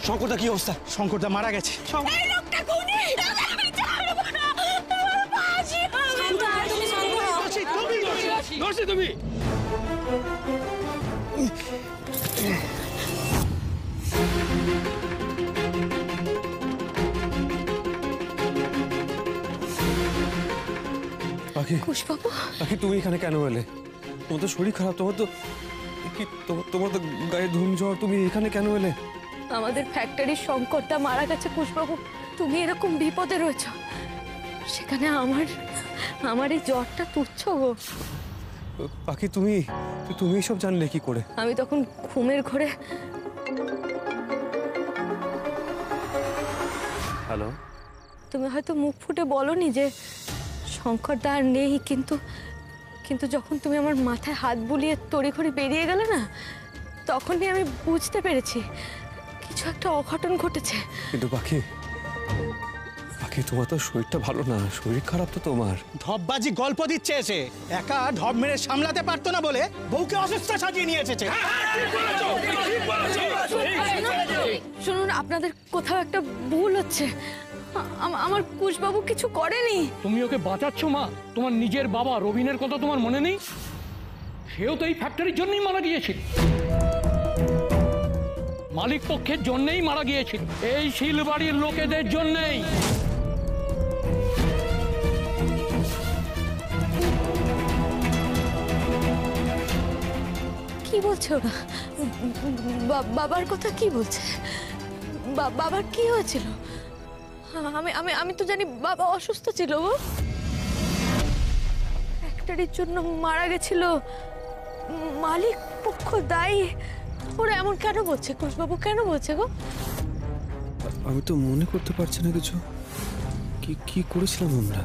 শঙ্করদা কি অবস্থা? শঙ্করদা মারা গেছে। তুমি কুশবাবু, তুমি এখানে কেন এলে? তোমার তো শরীর খারাপ, তোমার তো গায়ে ধুম জ্বর, তুমি এখানে কেন এলে? আমাদের ফ্যাক্টরির শঙ্করটা মারা গেছে কুশবাবু। তুমি এরকম বিপদে রয়েছ, সেখানে আমার এই জ্বরটা তুচ্ছ গো। পাখি তুমি সব জানলে কি করে? আমি তখন ঘুমের ঘরে। হ্যালো, তুমি হয়তো মুখ ফুটে বলনি যে শঙ্করদা আর নেই, কিন্তু যখন তুমি আমার মাথায় হাত বুলিয়ে তড়িঘড়ি বেরিয়ে গেলে না, তখনই আমি বুঝতে পেরেছি কিছু একটা অঘটন ঘটেছে। কিন্তু পাখি তোমার তো শরীরটা ভালো না, শরীর খারাপ তো তোমার। ঢপবাজি গল্প দিচ্ছে এসে, একা ঢপ মেরে সামলাতে পারতো না বলে বউকে অসুস্থ সাজিয়ে নিয়ে এসেছে। শুনুন, আপনাদের কোথাও একটা ভুল হচ্ছে। আমার কুশবাবু কিছু করেনি। তুমি ওকে বাঁচাচ্ছ মা? তোমার নিজের বাবা রবিনের কথা তোমার মনে নেই? সেও তো এই ফ্যাক্টরির জন্যই মারা গিয়েছিল, মালিক পক্ষের জন্যই মারা গিয়েছিল, এই শিলবাড়ির লোকেদের জন্যই। কি বলছে ওরা? বাবার কথা কি বলছে? বাবার কি হয়েছিল? আমি তো জানি বাবা অসুস্থ ছিল গো, ফ্যাক্টরির জন্য মারা গেছিল, মালিক পক্ষ দায়ী। ওরা এমন কেন বলছে কুশবাবু, কেন বলছে গো? আমি তো মনে করতে পারছি না কিছু। কি করেছিলাম আমরা?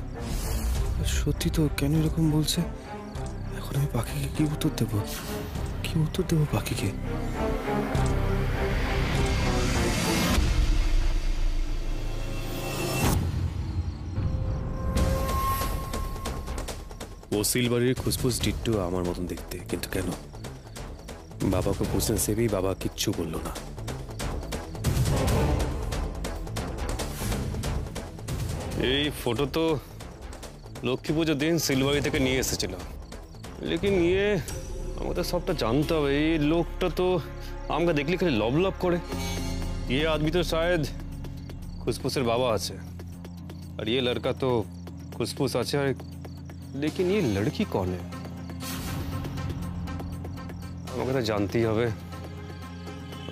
সত্যি তো, কেন এরকম বলছে? এখন আমি পাখিকে কি উত্তর দেব পাখিকে? ও সিলবাড়ির খুসফুস ডিট্টু আমার মতন দেখতে, কিন্তু কেন? বাবাকে বুঝতে সেবেই বাবা কিচ্ছু বললো না। এই ফটো তো লক্ষ্মী পুজোর দিন সিলবাড়ি থেকে নিয়ে এসেছিল, লেকিন আমাদের সবটা জানতে হবে। এই লোকটা তো আমাকে দেখলে খালি লব করে। আদমি তো শায়দ খুসফুসের বাবা আছে, আর লড়কা তো খুসফুস আছে, लेकिन ये लड़की कौन है? আমাকে তো জানতেই হবে।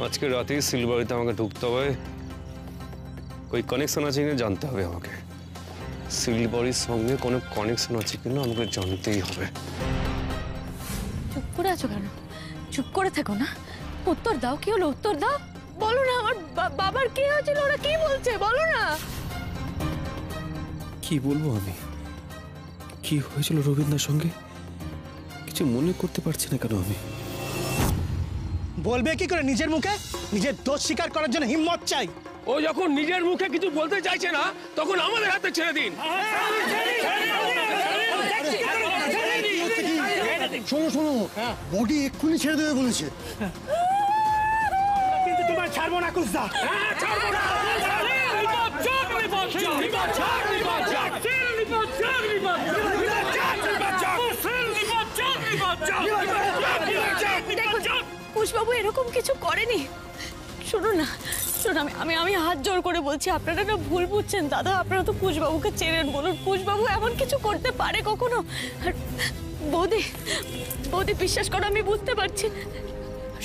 আজকে রাতেই সিলবাড়িতে আমাকে ঢুকতে হবে, कोई কানেকশন আছে কিনা জানতে হবে আমাকে। সিলবাড়ির সঙ্গে কোনো কানেকশন আছে কিনা আমাকে জানতেই হবে। চুপ করে আছো কেন? চুপ করে থাকো না, উত্তর দাও। কি হলো? উত্তর দাও, বলো না। আমার বাবার কি হয়েছিল? ওরা কি বলছে বলো না। কি বলবো আমি? কি হয়েছিল রবীন্দ্রের সঙ্গে কিছু মনে করতে পারছি না কেন আমি? বলবে কি করে নিজের মুখে? নিজের দোষ স্বীকার করার জন্য হিম্মত চাই। ও যখন নিজের মুখে কিছু বলতে চাইছে না, তখন আমাদের হাতে ছেড়ে দিন। শোনো, বডি এক্ষুনি ছেড়ে দেবে বলেছে। কিন্তু তোমার ছাড়বো না কুসদা, ছাড়বো না। কুশবাবু এরকম কিছু করেনি। শুনুন না, আমি হাত জোর করে বলছি, আপনারা না ভুল বুঝছেন দাদা। আপনারা তো কুশবাবুকে চেনেন, বলুন কুশবাবু এমন কিছু করতে পারে কখনো? আর বৌদি বিশ্বাস করো, আমি বুঝতে পারছি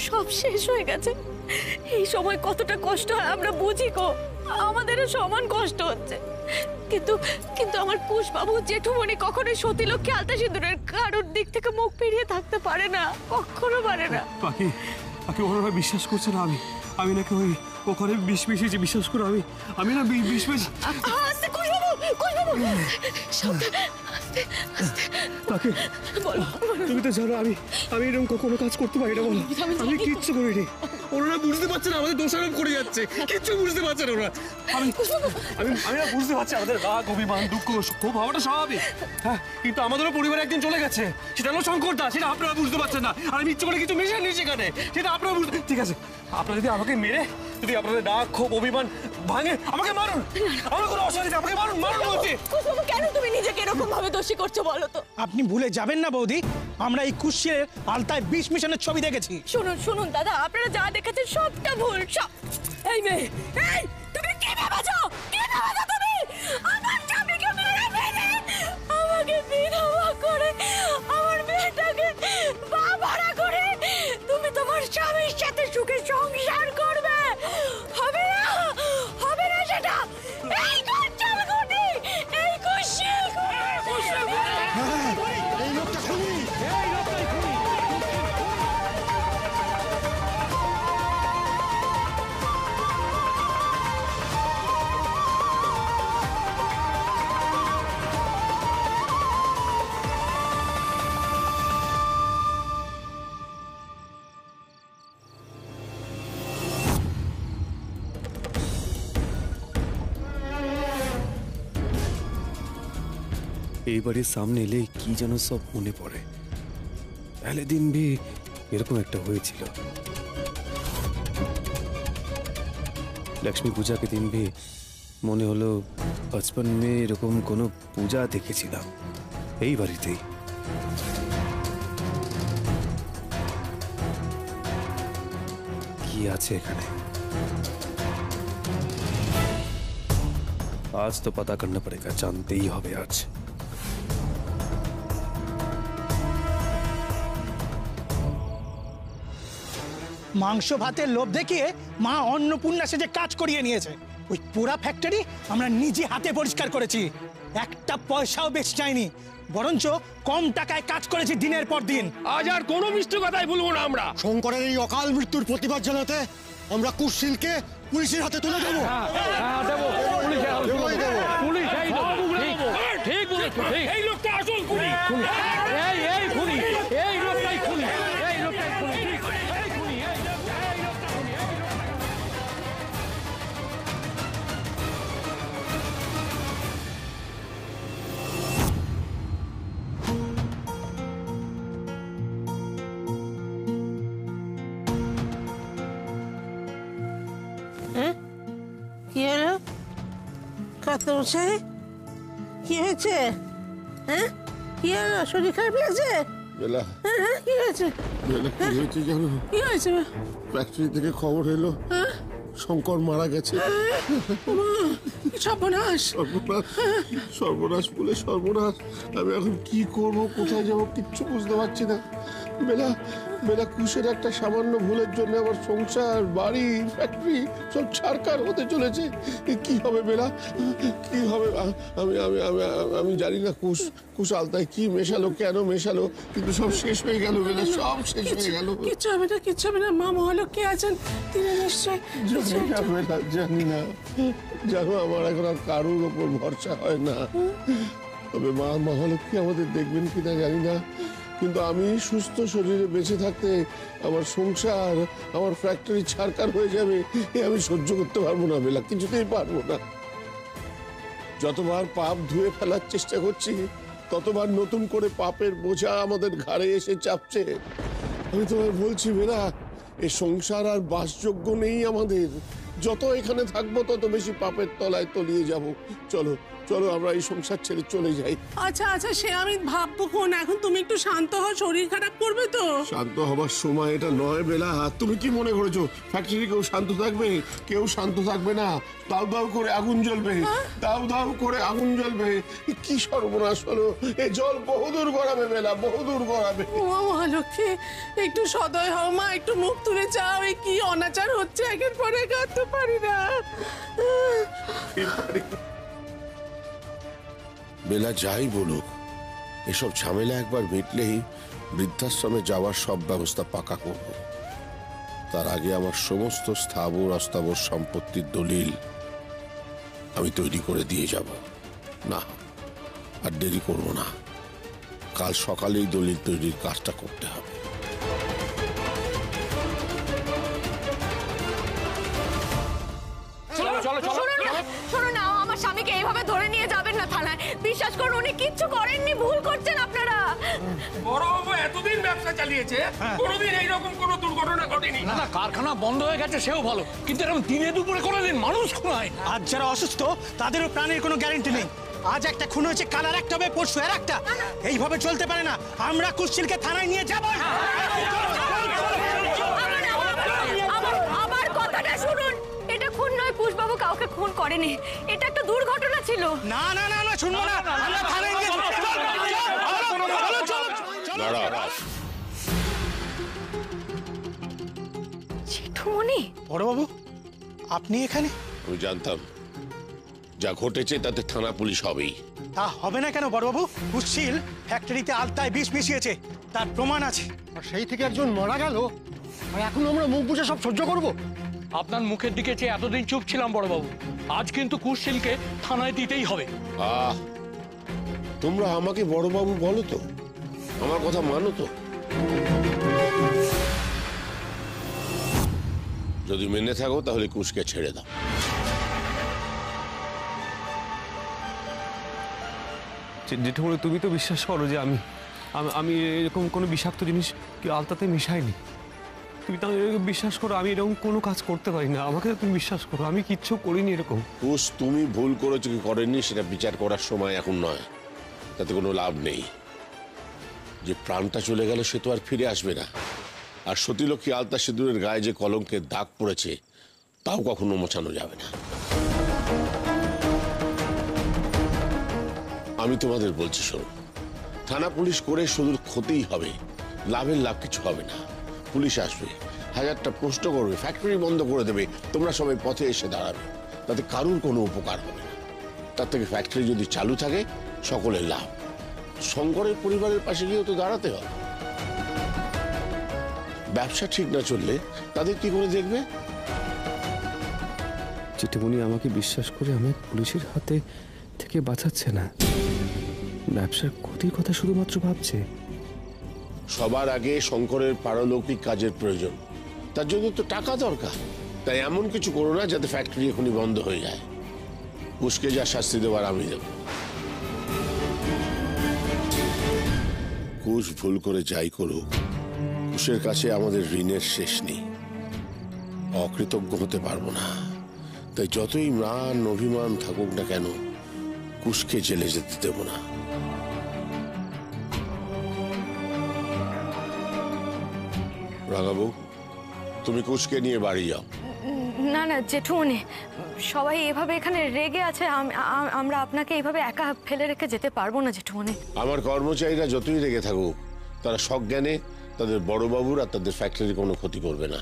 সব শেষ হয়ে গেছে। এই সময় কতটা কষ্ট হয় আমরা বুঝি গো, আমাদেরও সমান কষ্ট হচ্ছে। কিন্তু আমার কুশবাবু জেঠুমণি কখনোই সতীলক্ষ্মী আলতা সিঁদুরের কারোর দিক থেকে মুখ ফিরিয়ে থাকতে পারে না, কখনো পারে না। পাখি ওরা বিশ্বাস করছে না আমি নাকি ওখানে বিষ মিশিয়েছি। বিশ্বাস করো, আমি না বিষ মিশিয়েছি। আস্তে কুশবাবু, পাখি তুমি তো জানো আমি এরকম কোনো কাজ করতে পারি না। বলো, আমি কিচ্ছু করিনি। ওরা বুঝতে পারছে না, আমাদের দোষারোপ করে যাচ্ছে, কিচ্ছু বুঝতে পারছে না ওরা। আমি না বুঝতে পারছি আমাদের রাগ, অভিমান, দুঃখ খুব হওয়াটা স্বাভাবিক। হ্যাঁ, কিন্তু আমাদেরও পরিবারে একজন চলে গেছে, সেটা হলো শঙ্করদা। সেটা আপনারা বুঝতে পারছেন না, আর আমি ইচ্ছে করে কিছু মিশাইনি সেখানে, সেটা আপনারা বুঝতে। ঠিক আছে, আপনারা যদি আমাকে মেরে যদি আপনাদের রাগ ক্ষোভ অভিমান ভাঙে আমাকে মারুন, আমার কোনো অসুবিধা নেই, আমাকে মারুন মারুন বলছি। কুশবাবু কেন তুমি নিজেকে এরকম ভাবে দোষী করছো বলো তো? আপনি ভুলে যাবেন না বৌদি, আমরা এই কুশির আলতায় 20 মিশনের ছবি দেখেছি। শুনুন শুনুন দাদা, আপনারা যা দেখেছেন সবটা ভুল সব। এই মেয়ে, এই তুমি কি ভেবেছো? কি ভেবেছো তুমি? আমার স্বামীকে মেরে ফেলে আমাকে বিধবা করে আমার মেয়েটাকে বাবারা করে তুমি তোমার স্বামীর সাথে সুখে সংসার করবে? হবে না, হবে না সেটা। এই কুশল গুটি, এই কুশল এই লোকটা খুনি। এই বাড়ির সামনে এলে কি যেন সব মনে পড়ে। पहले दिन भी এরকম একটা হয়েছিল। लक्ष्मी पूजा के दिन भी মনে হলো बचपन में এরকম কোনো পূজা দেখেছিলাম এই বাড়িতেই। কি আছে এখানে? आज तो पता करना पड़ेगा, जानते ही হবে आज। মাংস ভাতের লোভ দেখিয়ে মা অন্নপূর্ণা সেজে কাজ করিয়ে নিয়েছে। ওই পুরা ফ্যাক্টরি আমরা নিজে হাতে পরিষ্কার করেছি, একটা পয়সাও বেশি চাইনি, বরঞ্চ কম টাকায় কাজ করেছি দিনের পর দিন। আজ আর কোনো মিষ্টি কথাই বলবো না আমরা। শঙ্করের এই অকাল মৃত্যুর প্রতিবাদ জানাতে আমরা কুশিলকে পুলিশের হাতে তুলে দেবো। দেবো, পুলিশের হাতে তুলে দেবোই দেবো। দেবো। পুলিশেই দেবো। ঠিক বলেছো, ঠিক। এই লোকটা আসল খুনি। এই খুনি, এই লোকটাই খুনি, এই লোকটাই খুনি। এই খুনি, এই লোকটা খুনি, এই কি হলো? কত বসে কি হয়েছে? হ্যাঁ, কি হলো? শরীর খারাপ লাগছে? বেলা হ্যাঁ হ্যাঁ, কি হয়েছে? বেলা কি হয়েছে জানো? কি হয়েছে? ফ্যাক্টরি থেকে খবর এলো শঙ্কর মারা গেছে। কি সর্বনাশ! সর্বনাশ, সর্বনাশ বলে সর্বনাশ। আমি এখন কি করব, কোথায় যাবো কিচ্ছু বুঝতে পারছি না। বেলা বেলা কুশের একটা সামান্য ভুলের জন্য আমার সংসার বাড়ি ফ্যাক্টরি সব ছারকার হতে চলেছে। এ কি হবে বেলা, কি হবে? আমি আমি আমি আমি জানি না কুশ কুশ আলতায় কি মেশালো, কেন মেশালো, কিন্তু সব শেষ হয়ে গেল বেলা, সব শেষ হয়ে গেল। কিচ্ছু হবে না, কিচ্ছু হবে না। মা মহালক্ষ্মী আছেন, তিনি নিশ্চয় জানি না বেলা, জানি না। জানো আমার এখন আর কারোর ওপর ভরসা হয় না। তবে মা মহালক্ষ্মী আমাদের দেখবেন কিনা জানি না, কিন্তু আমি সুস্থ শরীরে বেঁচে থাকতে আমার সংসার আমার ফ্যাক্টরি ছারকার হয়ে যাবে, এ আমি সহ্য করতে পারবো না বেলা, কিছুতেই পারবো না। যতবার পাপ ধুয়ে ফেলার চেষ্টা করছি ততবার নতুন করে পাপের বোঝা আমাদের ঘাড়ে এসে চাপছে। আমি তোমায় বলছি বেলা, এ সংসার আর বাসযোগ্য নেই আমাদের। যত এখানে থাকবো তত বেশি পাপের তলায় তলিয়ে যাব। চলো চলো আমরা এই সংসার ছেড়ে চলে যাই। আচ্ছা আচ্ছা, সে আমি ভাববো কোন। এখন তুমি একটু শান্ত হও, শরীর খারাপ করবে তো। শান্ত হবার সময় এটা নয় বেলা। তুমি কি মনে করেছো ফ্যাক্টরি কেউ শান্ত থাকবে? কেউ শান্ত থাকবে না। দাউ দাউ করে আগুন জ্বলবে, দাউ দাউ করে আগুন জ্বলবে। এ কি সর্বনাশ হলো! এ জল বহুদূর গড়াবে বেলা, বহুদূর গড়াবে। ও মহালক্ষ্মী, একটু সদয় হও মা, একটু মুখ তুলে যাও। এই কি অনাচার হচ্ছে, একের পর এক করতে পারি না। বেলা যাই বলুক, এসব ঝামেলা একবার মিটলেই বৃদ্ধাশ্রমে যাওয়ার সব ব্যবস্থা পাকা করব। তার আগে আমার সমস্ত স্থাবর অস্থাবর সম্পত্তির দলিল আমি তৈরি করে দিয়ে যাব। না, আর দেরি করব না, কাল সকালেই দলিল তৈরির কাজটা করতে হবে। শোনো না, আমার স্বামীকে এইভাবে ধরে নিয়ে যাবেন না থানায়। বিশ্বাস করুন, উনি কিচ্ছু করেননি, ভুল করছেন আপনারা। বড়বাবু এতদিন ব্যবসা চালিয়েছে, কোনোদিন এইরকম কোনো দুর্ঘটনা ঘটেনি। না না, কারখানা বন্ধ হয়ে গেছে সেও ভালো, কিন্তু এরকম দিনে দুপুরে কোনোদিন মানুষ খুনায়। আজ যারা অসুস্থ তাদেরও প্রাণের কোনো গ্যারান্টি নেই। আজ একটা খুন হয়েছে, কাল আর একটা হবে, পরশু আর একটা। এইভাবে চলতে পারে না। আমরা কুশিলকে থানায় নিয়ে যাবো। আমার কথাটা শুনুন, এটা খুন নয়, কুশবাবু কাউকে খুন করেনি, এটা একটা দুর্ঘটনা ছিল। না না না না, শুনবো না, আমরা থানায় নিয়ে যাবো। দাঁড়া। জেঠুমনি, বড়বাবু আপনি এখানে? আমি জানতাম যা ঘটেছে তাতে থানা পুলিশ হবেই। তা হবে না কেন বড়বাবু? কুশিল ফ্যাক্টরিতে আলতায় বিষ মিশিয়েছে, তার প্রমাণ আছে। আর সেই থেকে একজন মারা গেল, আর এখন আমরা মুখ বুঝে সব সহ্য করব? আপনার মুখের দিকে চেয়ে এতদিন চুপ ছিলাম বড়বাবু, আজ কিন্তু কুশিলকে থানায় দিতেই হবে। তোমরা আমাকে বড়বাবু বলো তো, আমার কথা মানো তো। যদি মেনে থাকো তাহলে কুশকে ছেড়ে দাও। জেঠুমনি তুমি তো বিশ্বাস করো যে আমি আমি এরকম কোনো বিষাক্ত জিনিস কি আলতাতে মিশাইনি। তুমি তো বিশ্বাস করো, আমি এরকম কোনো কাজ করতে পারি না। আমাকে তুমি বিশ্বাস করো, আমি কিচ্ছু করিনি এরকম। কুশ তুমি ভুল করেছো কি করেননি সেটা বিচার করার সময় এখন নয়, তাতে কোনো লাভ নেই। যে প্রাণটা চলে গেল সে তো আর ফিরে আসবে না। আর সতীলক্ষ্মী আলতা সিঁদুরের গায়ে যে কলঙ্কের দাগ পড়েছে তাও কখনো মোছানো যাবে না। আমি তোমাদের বলছি, শোনো, থানা পুলিশ করে শুধু ক্ষতিই হবে, লাভের লাভ কিছু হবে না। পুলিশ আসবে, হাজারটা প্রশ্ন করবে, ফ্যাক্টরি বন্ধ করে দেবে, তোমরা সবাই পথে এসে দাঁড়াবে, তাতে কারুর কোনো উপকার হবে না। তার থেকে ফ্যাক্টরি যদি চালু থাকে সকলের লাভ। শঙ্করের পরিবারের পাশে গিয়েও তো দাঁড়াতে হবে। ব্যবসা ঠিক না চললে তাদের কি করে দেখবে? চিঠিমণি আমাকে বিশ্বাস করে আমাকে পুলিশের হাতে থেকে বাঁচাচ্ছে না, ব্যবসার ক্ষতির কথা শুধুমাত্র ভাবছে। সবার আগে শঙ্করের পারলৌকিক কাজের প্রয়োজন, তার জন্য তো টাকা দরকার। তাই এমন কিছু করো না যাতে ফ্যাক্টরি এখনই বন্ধ হয়ে যায়। কুশকে যা শাস্তি দেওয়ার আমি দেব। কুশ ভুল করে যাই করুক, কুশের কাছে আমাদের ঋণের শেষ নেই। অকৃতজ্ঞ হতে পারবো না। তাই যতই ম্লান অভিমান থাকুক না কেন, কুশকে জেলে যেতে দেব না। রাঙাবু, তুমি কুশকে নিয়ে বাড়ি যাও। না না জেঠুমনি, সবাই এভাবে এখানে রেগে আছে, আমরা আপনাকে এইভাবে একা ফেলে রেখে যেতে পারবো না জেঠুমনি। আমার কর্মচারীরা যতই রেগে থাকুক, তারা সজ্ঞানে তাদের বড়বাবুর আর তাদের ফ্যাক্টরির কোনো ক্ষতি করবে না।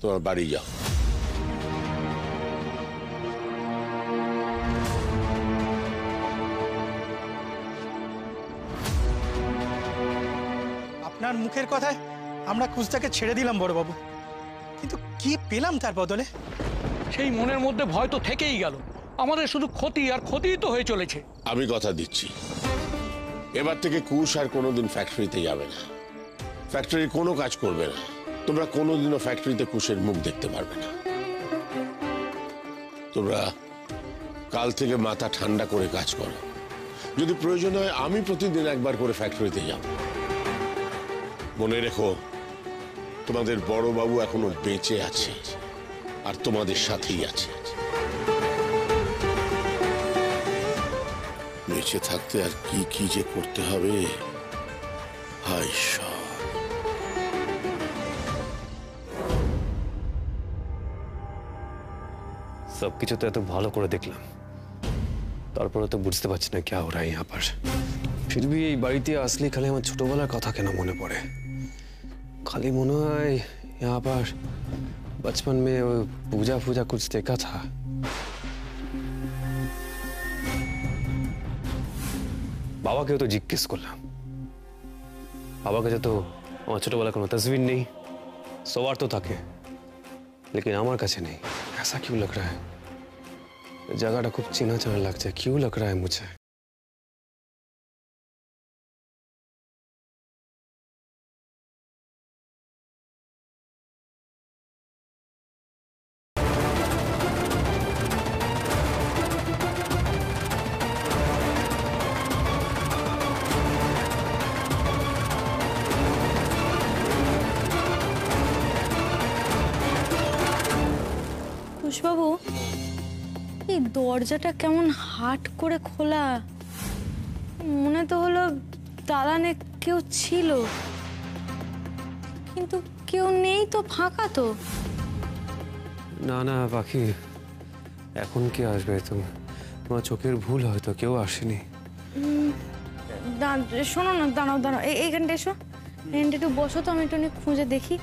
তোমার বাড়ি যাও। আপনার মুখের কথায় আমরা কুশটাকে ছেড়ে দিলাম বড়বাবু, কিন্তু কি পেলাম তার বদলে? সেই মনের মধ্যে ভয় তো থেকেই গেল। আমাদের শুধু ক্ষতি আর ক্ষতিই তো হয়ে চলেছে। আমি কথা দিচ্ছি, এবার থেকে কুশ আর কোনোদিন ফ্যাক্টরিতে যাবে না, ফ্যাক্টরি কোনো কাজ করবে না। তোমরা কোনোদিনও ফ্যাক্টরিতে কুশের মুখ দেখতে পারবে না। তোমরা কাল থেকে মাথা ঠান্ডা করে কাজ করো। যদি প্রয়োজন হয় আমি প্রতিদিন একবার করে ফ্যাক্টরিতে যাব। মনে রেখো, তোমাদের বড়বাবু এখনো বেঁচে আছে আর তোমাদের সাথেই আছে। বেঁচে থাকতে আর কি কি যে করতে হবে, হায় ঈশ্বর। সবকিছু তো এত ভালো করে দেখলাম, তারপরে তো বুঝতে পারছি না क्या हो रहा है यहाँ पर। फिर भी এই বাড়িতে আসলে খালি আমার ছোটবেলার কথা কেন মনে পড়ে। खाली মনে হয় यहाँ पर बचपन में पूजा पूजा कुछ देखा था। বাবাকেও তো জিজ্ঞেস করলাম, বাবার কাছে তো আমার ছোটবেলার কোনো তসবির নেই। সবার তো থাকে, लेकिन আমার কাছে নেই। ऐसा क्यों लग रहा है? जगह खूब चिन्हा चिन्हा लगता है, क्यों लग रहा है मुझे? ঘোষবাবু, এই দরজাটা কেমন হাট করে খোলা, মনে তো হলো দালানে কেউ ছিল, কিন্তু কেউ নেই তো, ফাঁকা তো। না না পাখি, এখন কে আসবে? তোমার চোখের ভুল, হয়তো কেউ আসেনি। শোনো না, দাঁড়াও দাঁড়াও, এইখানটা এসো, এখানটা একটু বসো তো, আমি একটু খুঁজে দেখি।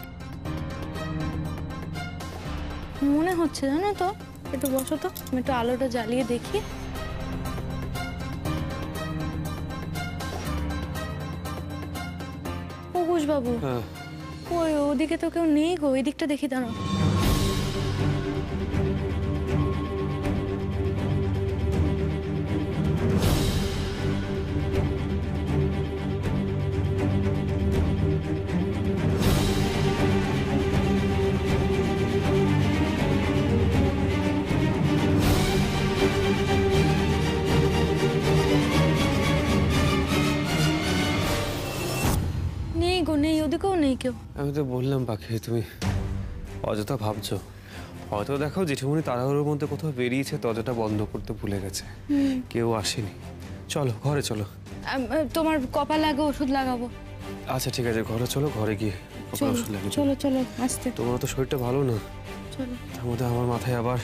মনে হচ্ছে জানো তো, একটু বসো তো, আমি একটু আলোটা জ্বালিয়ে দেখি। ও ঘোষবাবু, হ্যাঁ, ওই ওদিকে তো কেউ নেই গো, ওই দিকটা দেখি, দাঁড়াও। নেই গো, নেই, ওদিকেও নেই কেউ। আমি তো বললাম পাখি, তুমি অযথা ভাবছো। হয়তো দেখো জেঠিমণি তাড়াহুড়োর মধ্যে কোথাও বেরিয়েছে, দরজাটা বন্ধ করতে ভুলে গেছে, কেউ আসেনি। চলো ঘরে চলো। তোমার কপাল লাগে ওষুধ লাগাবো। আচ্ছা ঠিক আছে, ঘরে চলো, ঘরে গিয়ে চলো ওষুধ লাগিয়ে দিই। চলো চলো, আসতে তোমার তো শরীরটা ভালো না, চলো। তার মধ্যে আমার মাথায় আবার।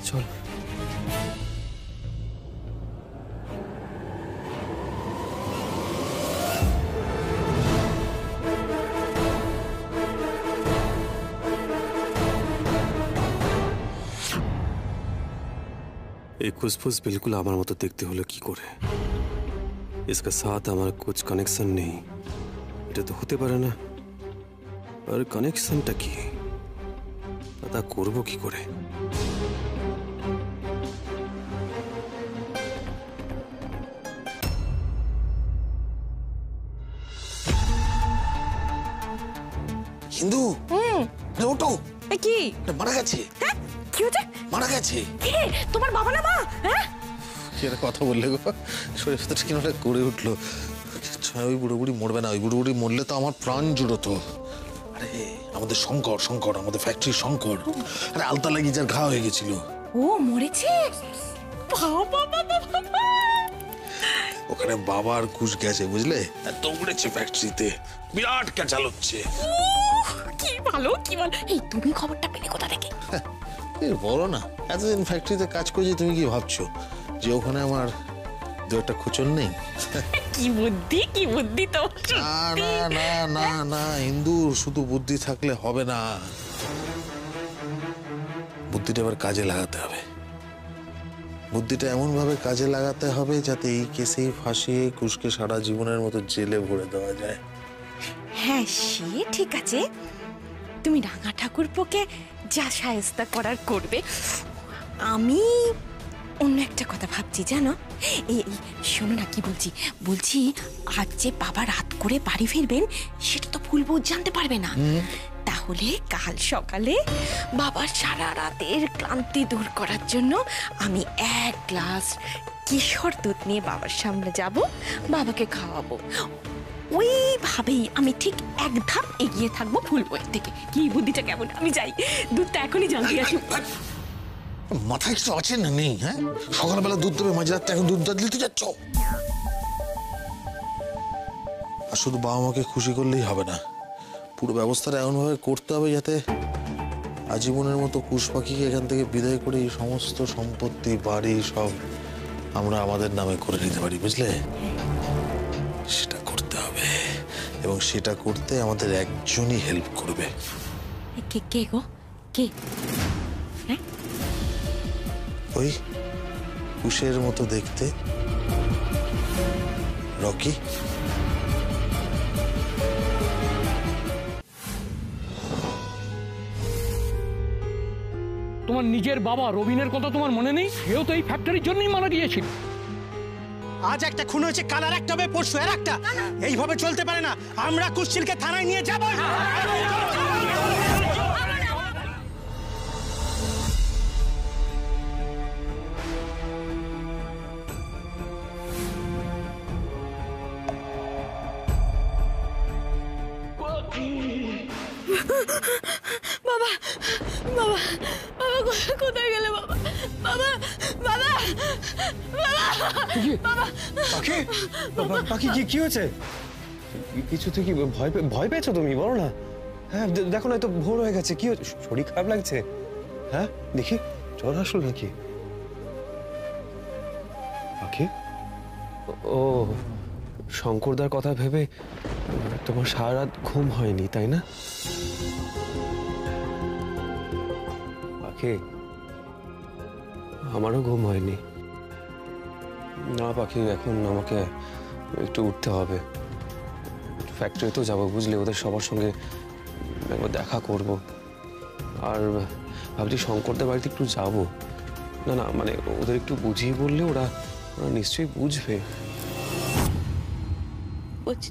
চলো। এই खुशफुस बिल्कुल আমার মতো দেখতে হলো কি করে? इसका साथ আমার कुछ কানেকশন নেই, এটা তো হতে পারে না। আর কানেকশনটা কি, পতা করব কি করে? হিন্দু, ওটো কি মারা গেছে, কি হচ্ছে? মারা গেছে। কে? তোমার বাবা না মা? হ্যাঁ, কি একটা কথা বললে গো, শরীর ভেতর কিনা করে উঠলো। ওই বুড়ো বুড়ি মরবে না, ওই বুড়ো বুড়ি মরলে তো আমার প্রাণ জুড়তো। আরে আমাদের শঙ্কর, শঙ্কর আমাদের ফ্যাক্টরির শঙ্কর, আরে আলতা লাগি যার ঘা হয়ে গেছিল। ও মরেছে? বাবা বাবা বাবা, ওখানে বাবার কুশ গেছে বুঝলে, দৌড়েছে ফ্যাক্টরিতে, বিরাট ক্যাচাল হচ্ছে। কি ভালো, কি ভালো। এই তুমি খবরটা পেলে কোথা থেকে? বলো না, এতদিন ফ্যাক্টরিতে কাজ করছি, তুমি কি ভাবছো যে ওখানে আমার দু একটা খুচন নেই? কি বুদ্ধি, কি বুদ্ধি তো। না না না না না হিন্দু, শুধু বুদ্ধি থাকলে হবে না, বুদ্ধিটা এবার কাজে লাগাতে হবে। বুদ্ধিটা এমন ভাবে কাজে লাগাতে হবে যাতে এই কেসেই ফাঁসিয়ে কুশকে সারা জীবনের মতো জেলে ভরে দেওয়া যায়। হ্যাঁ সে ঠিক আছে, তুমি রাঙা ঠাকুরপোকে যা শায়েস্তা করার করবে। আমি অন্য একটা কথা ভাবছি জানো। এই শোনো না, কি বলছি, বলছি আজ যে বাবা রাত করে বাড়ি ফিরবেন সেটা তো ফুলবো জানতে পারবে না। তাহলে কাল সকালে বাবার সারা রাতের ক্লান্তি দূর করার জন্য আমি এক গ্লাস কেশর দুধ নিয়ে বাবার সামনে যাব, বাবাকে খাওয়াবো। ওইভাবেই আমি ঠিক এক ধাপ এগিয়ে থাকবো ফুলবইয়ের থেকে। কি বুদ্ধিটা কেমন? আমি যাই, দুধটা এখনই জানতে আসি। মাথায় কিছু আছে না নেই? হ্যাঁ, সকালবেলা দুধ দেবে, মাঝরাতে এখন দুধ দিতে যাচ্ছ। আর শুধু বাবা মাকে খুশি করলেই হবে না, পুরো ব্যবস্থাটা এমনভাবে করতে হবে যাতে আজীবনের মতো কুশ পাখিকে এখান থেকে বিদায় করে এই সমস্ত সম্পত্তি বাড়ি সব আমরা আমাদের নামে করে নিতে পারি, বুঝলে? সেটা করতে হবে, এবং সেটা করতে আমাদের একজনই হেল্প করবে। কে কে গো? কে? ওই কুশের মতো দেখতে রকি। তোমার নিজের বাবা রবিনের কথা তোমার মনে নেই? সেও তো এই ফ্যাক্টরির জন্যই মারা গিয়েছিল। আজ একটা খুন হয়েছে, কাল আর একটা হবে, পরশু আর একটা। এইভাবে চলতে পারে না, আমরা কুশিলকে থানায় নিয়ে যাবো। বাবা বাবা বাবা গো, কোথায় গেলে বাবা? বাবা বাবা বাবা পাখি পাখি কি হয়েছে? কিছু থেকে ভয় পেয়েছো তুমি? বলো না। হ্যাঁ দেখো না, তো ভোর হয়ে গেছে। কি হচ্ছে? শরীর খারাপ লাগছে? হ্যাঁ দেখি, জ্বর আসলো নাকি? পাখি, ও শঙ্করদার কথা ভেবে তোমার সারা রাত ঘুম হয়নি, তাই না? পাখি, আমারও ঘুম হয়নি। না পাখি, এখন আমাকে একটু উঠতে হবে, ফ্যাক্টরিতেও যাবো বুঝলে, ওদের সবার সঙ্গে একবার দেখা করব। আর ভাবছি শঙ্করদের বাড়িতে একটু যাব। না না মানে ওদের একটু বুঝিয়ে বললে ওরা নিশ্চয়ই বুঝবে। বলছি,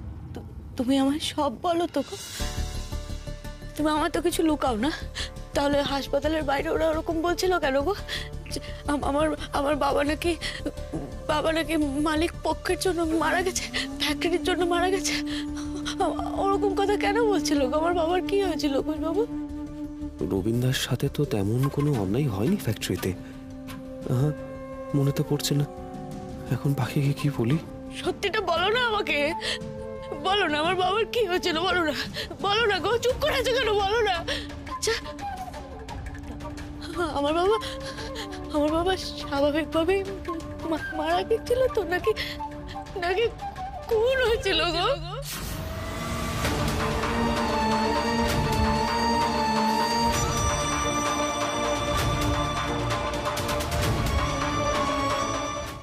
তুমি আমার সব বলো তো গো। তুমি আমার তো কিছু লুকাও না। তাহলে হাসপাতালের বাইরে ওরা ওরকম বলছিল কেন গো? আমার বাবা নাকি মালিক পক্ষের জন্য মারা গেছে, ফ্যাক্টরির জন্য মারা গেছে। ওরকম কথা কেন বলছিল গো? আমার বাবার কি হয়েছিল কুশ বাবু? রবীন্দার সাথে তো তেমন কোনো অন্যায় হয়নি ফ্যাক্টরিতে। হ্যাঁ, মনে তো পড়ছে না। এখন পাখিকে কি বলি? সত্যিটা বলো না আমাকে, বলো না আমার বাবার কি হয়েছিল, বলো না গো, চুপ করে আছো কেন? বলো না। আচ্ছা, আমার বাবা স্বাভাবিকভাবেই মারা গেছিল তো, নাকি খুন হয়েছিল গো?